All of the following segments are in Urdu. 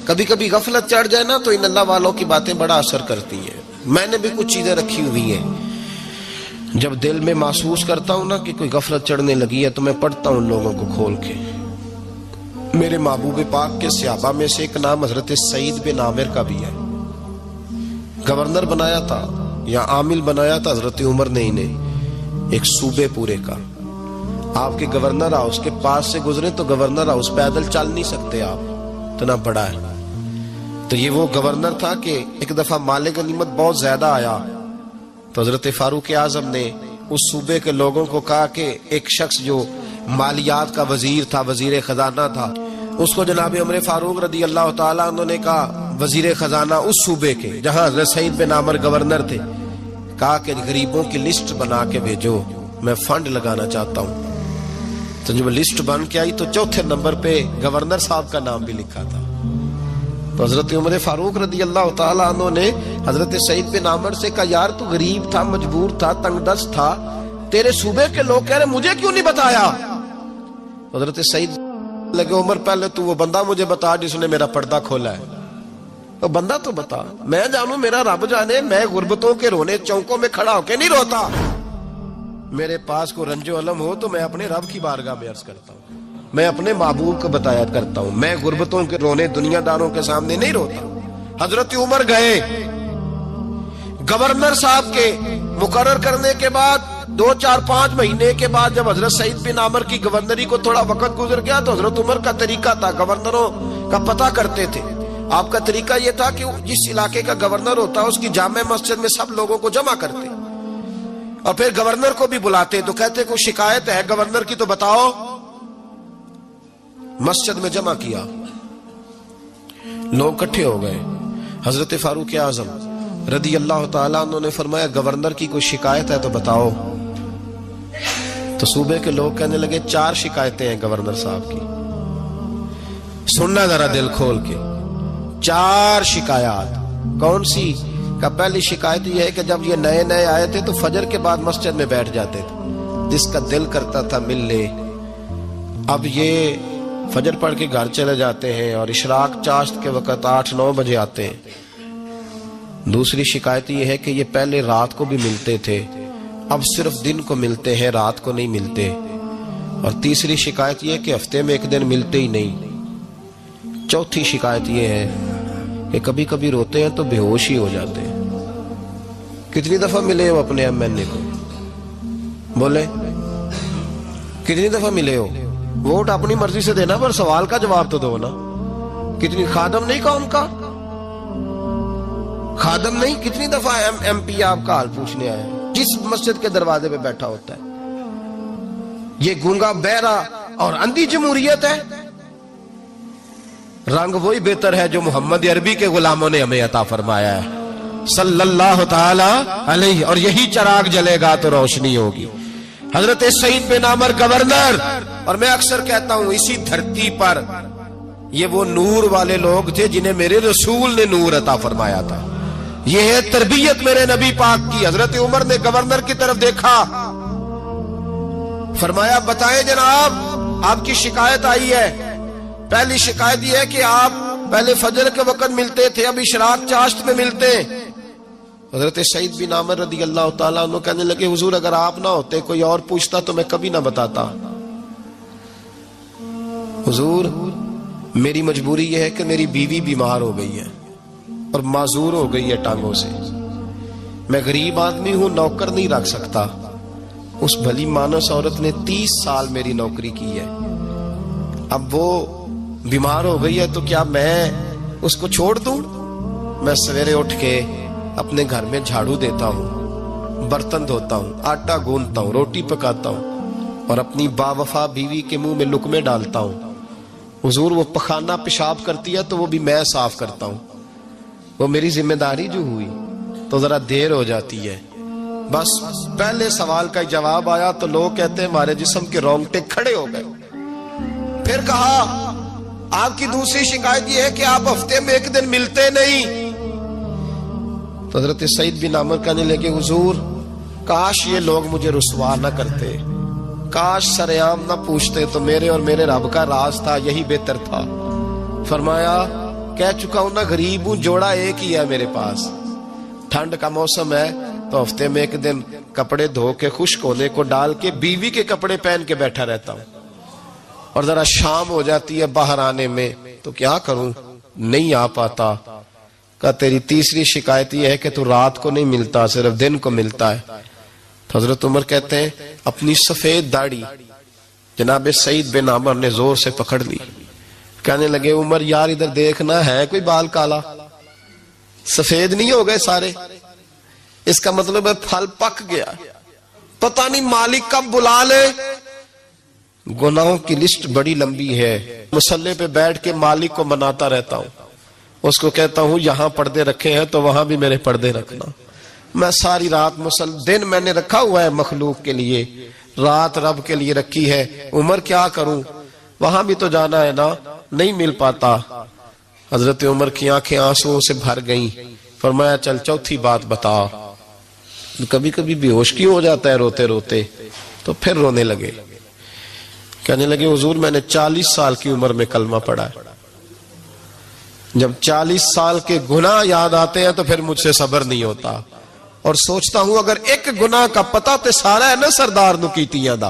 کبھی کبھی غفلت چڑھ جائے نا تو ان اللہ والوں کی باتیں بڑا اثر کرتی ہیں. میں نے بھی کچھ چیزیں رکھی ہوئی ہیں، جب دل میں محسوس کرتا ہوں نا کہ کوئی غفلت چڑھنے لگی ہے تو میں پڑھتا ہوں لوگوں کو کھول کے. میرے محبوب پاک کے صحابہ میں سے ایک نام حضرت سعید بن عامر کا بھی ہے. گورنر بنایا تھا یا عامل بنایا تھا حضرت عمر نے انہیں ایک صوبے پورے کا. آپ کے گورنر ہاؤس کے پاس سے گزرے تو گورنر ہاؤس پیدل چل نہیں سکتے آپ، اتنا بڑا ہے. تو یہ وہ گورنر تھا کہ ایک دفعہ مال غنیمت بہت زیادہ آیا تو حضرت فاروق اعظم نے اس صوبے کے لوگوں کو کہا کہ ایک شخص جو مالیات کا وزیر تھا، وزیر خزانہ تھا، اس کو جناب عمر فاروق رضی اللہ تعالیٰ عنہ نے کہا، وزیر خزانہ اس صوبے کے جہاں حضرت سعید بن عامر گورنر تھے، کہا کہ غریبوں کی لسٹ بنا کے بھیجو، میں فنڈ لگانا چاہتا ہوں. تو جب لسٹ بن کے آئی تو چوتھے نمبر پہ گورنر صاحب کا نام بھی لکھا تھا. تو حضرت عمر فاروق رضی اللہ تعالیٰ عنہ نے حضرت سعید بن عامر سے کہا، یار تو غریب تھا، مجبور تھا، تنگ دست تھا، تیرے صوبے کے لوگ کہہ رہے مجھے کیوں نہیں بتایا؟ حضرت سعید لگے، عمر پہلے تو وہ بندہ مجھے بتا جس نے میرا پردہ کھولا ہے. تو بندہ تو بتا، میں جانوں، میرا رب جانے، میں غربتوں کے رونے چوکوں میں کھڑا ہو کے نہیں روتا. میرے پاس کو رنج و علم ہو تو میں اپنے رب کی بارگاہ میں عرض کرتا ہوں، میں اپنے محبوب کو بتایا کرتا ہوں، میں غربتوں کے رونے دنیا داروں کے سامنے نہیں روتا. حضرت عمر گئے، گورنر صاحب کے مقرر کرنے کے بعد 2 4 5 مہینے کے بعد جب حضرت سعید بن عامر کی گورنری کو تھوڑا وقت گزر گیا تو حضرت عمر کا طریقہ تھا، گورنروں کا پتہ کرتے تھے. آپ کا طریقہ یہ تھا کہ جس علاقے کا گورنر ہوتا اس کی جامع مسجد میں سب لوگوں کو جمع کرتے اور پھر گورنر کو بھی بلاتے. تو کہتے کوئی شکایت ہے گورنر کی تو بتاؤ. مسجد میں جمع کیا، لوگ اکٹھے ہو گئے. حضرت فاروق اعظم رضی اللہ تعالیٰ عنہ نے فرمایا، گورنر کی کوئی شکایت ہے تو بتاؤ. تو صوبے کے لوگ کہنے لگے 4 شکایتیں ہیں گورنر صاحب کی. سننا ذرا دل کھول کے، 4 شکایات. کون سی؟ کہ پہلی شکایت یہ ہے کہ جب یہ نئے نئے آئے تھے تو فجر کے بعد مسجد میں بیٹھ جاتے تھے، جس کا دل کرتا تھا مل لے. اب یہ فجر پڑھ کے گھر چلے جاتے ہیں اور اشراق چاشت کے وقت 8 9 بجے آتے ہیں. دوسری شکایت یہ ہے کہ یہ پہلے رات کو بھی ملتے تھے، اب صرف دن کو ملتے ہیں، رات کو نہیں ملتے. اور تیسری شکایت یہ ہے کہ ہفتے میں 1 دن ملتے ہی نہیں. چوتھی شکایت یہ ہے کہ کبھی کبھی روتے ہیں تو بے ہوش ہی ہو جاتے ہیں. کتنی دفعہ ملے ہو اپنے ایم این اے کو؟ بولے کتنی دفعہ ملے ہو؟ ووٹ اپنی مرضی سے دینا پر سوال کا جواب تو دو نا. کتنی خادم نہیں قوم کا، خادم نہیں، کتنی دفعہ ایم پی آپ کا حال پوچھنے آئے جس مسجد کے دروازے پہ بیٹھا ہوتا ہے. یہ گونگا بہرا اور اندھی جمہوریت ہے. رنگ وہی بہتر ہے جو محمد عربی کے غلاموں نے ہمیں عطا فرمایا ہے صلی اللہ تعالی علیہ، اور یہی چراغ جلے گا تو روشنی ہوگی. حضرت سعید بن عامر گورنر، اور میں اکثر کہتا ہوں اسی دھرتی پر یہ وہ نور والے لوگ تھے جنہیں میرے رسول نے نور عطا فرمایا تھا. یہ ہے تربیت میرے نبی پاک کی. حضرت عمر نے گورنر کی طرف دیکھا، فرمایا بتائیں جناب آپ کی شکایت آئی ہے. پہلی شکایت یہ ہے کہ آپ پہلے فجر کے وقت ملتے تھے، اب اشراق چاشت میں ملتے. حضرت سعید بن عامر رضی اللہ تعالیٰ عنہ کہنے لگے، حضور اگر آپ نہ ہوتے کوئی اور پوچھتا تو میں کبھی نہ بتاتا. حضور میری مجبوری یہ ہے کہ میری بیوی بیمار ہو گئی ہے اور معذور ہو گئی ہے ٹانگوں سے. میں غریب آدمی ہوں، نوکر نہیں رکھ سکتا. اس بھلی مانس عورت نے 30 سال میری نوکری کی ہے، اب وہ بیمار ہو گئی ہے تو کیا میں اس کو چھوڑ دوں؟ میں سویرے اٹھ کے اپنے گھر میں جھاڑو دیتا ہوں، برتن دھوتا ہوں، آٹا گوندتا ہوں، روٹی پکاتا ہوں اور اپنی باوفا بیوی کے منہ میں لقمے ڈالتا ہوں. حضور وہ پخانہ پیشاب کرتی ہے تو وہ بھی میں صاف کرتا ہوں. وہ میری ذمہ داری جو ہوئی تو ذرا دیر ہو جاتی ہے. بس پہلے سوال کا جواب آیا تو لوگ کہتے ہیں ہمارے جسم کے رونگٹے کھڑے ہو گئے. پھر کہا آپ کی دوسری شکایت یہ ہے کہ آپ ہفتے میں 1 دن ملتے نہیں. تو حضرت سعید بن عامر کہنے لگے، حضور کاش یہ لوگ مجھے رسوا نہ کرتے، کاش سرعام نہ پوچھتے تو میرے اور میرے رب کا راز تھا، یہی بہتر تھا. فرمایا کہہ چکا ہوں نا غریب ہوں, جوڑا ایک ہی ہے میرے پاس. ٹھنڈ کا موسم ہے تو ہفتے میں ایک دن کپڑے دھو کے خشک ہونے کو ڈال کے بیوی کے کپڑے پہن کے بیٹھا رہتا ہوں, اور ذرا شام ہو جاتی ہے باہر آنے میں تو کیا کروں, نہیں آ پاتا. کہا تیری تیسری شکایت یہ ہے کہ تو رات کو نہیں ملتا, صرف دن کو ملتا ہے. تو حضرت عمر کہتے ہیں اپنی سفید داڑھی جناب سعید بن عمر نے زور سے پکڑ لی. کہنے لگے عمر یار ادھر دیکھنا ہے کوئی بال کالا, سفید نہیں ہو گئے سارے, اس کا مطلب ہے پھل پک گیا, پتہ نہیں مالک کب بلا لے. گناہوں کی لسٹ بڑی لمبی ہے. مصلی پہ بیٹھ کے مالک کو مناتا رہتا ہوں, اس کو کہتا ہوں یہاں پردے رکھے ہیں تو وہاں بھی میرے پردے رکھنا. میں ساری رات دن میں نے رکھا ہوا ہے مخلوق کے لیے, رات رب کے لیے رکھی ہے. عمر کیا کروں, وہاں بھی تو جانا ہے نا, نہیں مل پاتا. حضرت عمر کی آنکھیں آنسوؤں سے بھر گئیں. فرمایا چل چوتھی بات بتا. کبھی کبھی بے ہوش کیوں ہو جاتا ہے روتے روتے, تو پھر رونے لگے. کہنے لگے حضور میں نے 40 سال کی عمر میں کلمہ پڑھا ہے, جب 40 سال کے گناہ یاد آتے ہیں تو پھر مجھ سے صبر نہیں ہوتا, اور سوچتا ہوں اگر ایک گناہ کا پتہ تے سارا ہے نا سردار نو کیتیاں دا,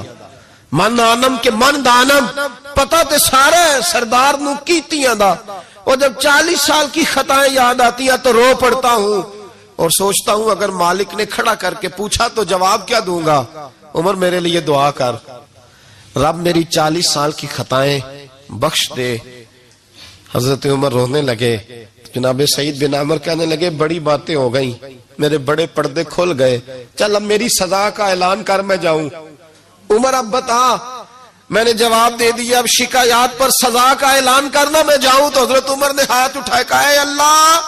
من آنم کے من دانم, پتہ تے سارا ہے سردار نو کیتیاں دا, اور جب 40 سال کی خطائیں یاد آتی ہیں تو رو پڑتا ہوں, اور سوچتا ہوں اگر مالک نے کھڑا کر کے پوچھا تو جواب کیا دوں گا. عمر میرے لیے دعا کر, رب میری 40 سال کی خطائیں بخش دے. حضرت عمر رونے لگے. جناب سعید بن عمر کہنے لگے بڑی باتیں ہو گئیں, میرے بڑے پردے کھل گئے, چل اب میری سزا کا اعلان کر میں جاؤں. عمر اب بتا, میں نے جواب دے دیا, اب شکایات پر سزا کا اعلان کرنا میں جاؤں. تو حضرت عمر نے ہاتھ اٹھائے کہا اے اللہ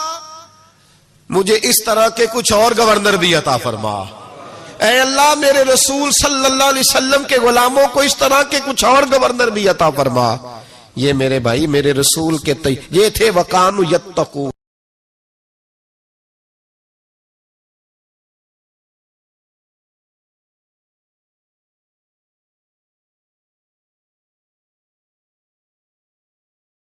مجھے اس طرح کے کچھ اور گورنر بھی عطا فرما. اے اللہ میرے رسول صلی اللہ علیہ وسلم کے غلاموں کو اس طرح کے کچھ اور گورنر بھی عطا فرما. یہ میرے بھائی میرے رسول کے یہ تھے وَقَانُوا يَتَّقُونَ.